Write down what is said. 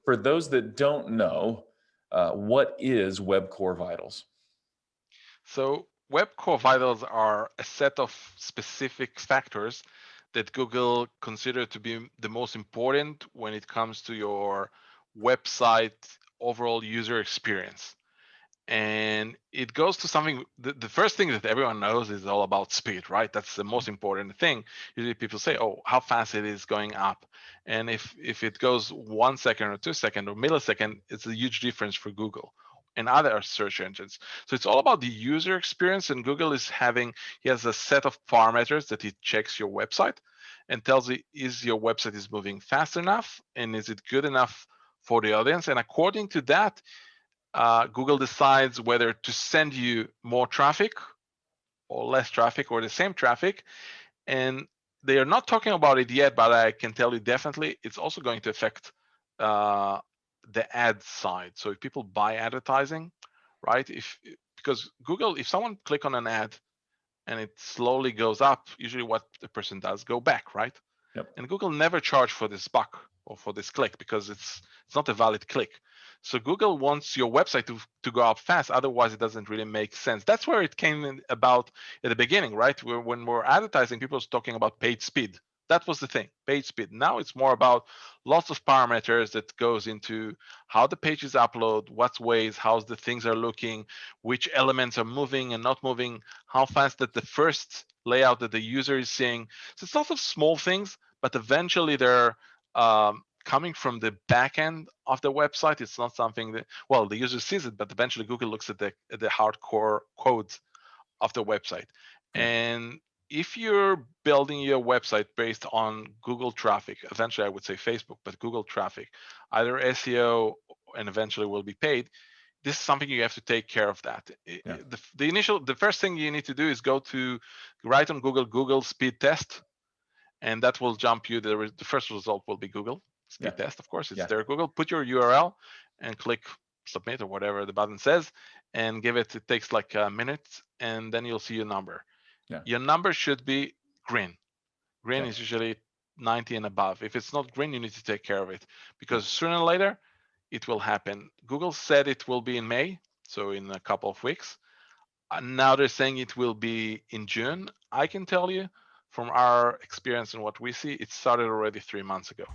for those that don't know, what is Web Core Vitals? So Web Core Vitals are a set of specific factors that Google consider to be the most important when it comes to your website overall user experience. And it goes to something, the first thing that everyone knows is all about speed, right? That's the most important thing. Usually people say, oh, how fast it is going up. And if it goes 1 second or 2 second or millisecond, it's a huge difference for Google and other search engines. So it's all about the user experience. And Google he has a set of parameters that he checks your website and tells you, is your website is moving fast enough? And is it good enough for the audience? And according to that, Google decides whether to send you more traffic or less traffic or the same traffic. And they are not talking about it yet, but I can tell you definitely it's also going to affect uh, the ad side. So if people buy advertising, right? Because Google, if someone click on an ad and it slowly goes up, usually what the person does go back, right? Yep. And Google never charge for this buck or for this click because it's not a valid click. So Google wants your website to go up fast, otherwise it doesn't really make sense. That's where it came in about at the beginning, right? When we're advertising, people was talking about page speed. That was the thing, page speed. Now it's more about lots of parameters that goes into how the pages upload, what ways, how the things are looking, which elements are moving and not moving, how fast that the first layout that the user is seeing. So it's lots of small things, but eventually they're coming from the back end of the website. It's not something that, well, the user sees it, but eventually Google looks at the hardcore codes of the website. Yeah. And if you're building your website based on Google traffic, eventually I would say Facebook, but Google traffic, either SEO and eventually will be paid, this is something you have to take care of that. Yeah. The first thing you need to do is go to write on Google speed test, and that will jump you. The first result will be Google Yeah. speed test. Of course, it's Yeah. there. Google, put your URL and click submit or whatever the button says, and give it. It takes like a minute, and then you'll see your number. Yeah. Your number should be green. Green Okay. is usually 90 and above. If it's not green, you need to take care of it Yeah. because sooner or later it will happen. Google said it will be in May, so in a couple of weeks. Now they're saying it will be in June. I can tell you from our experience and what we see, it started already 3 months ago.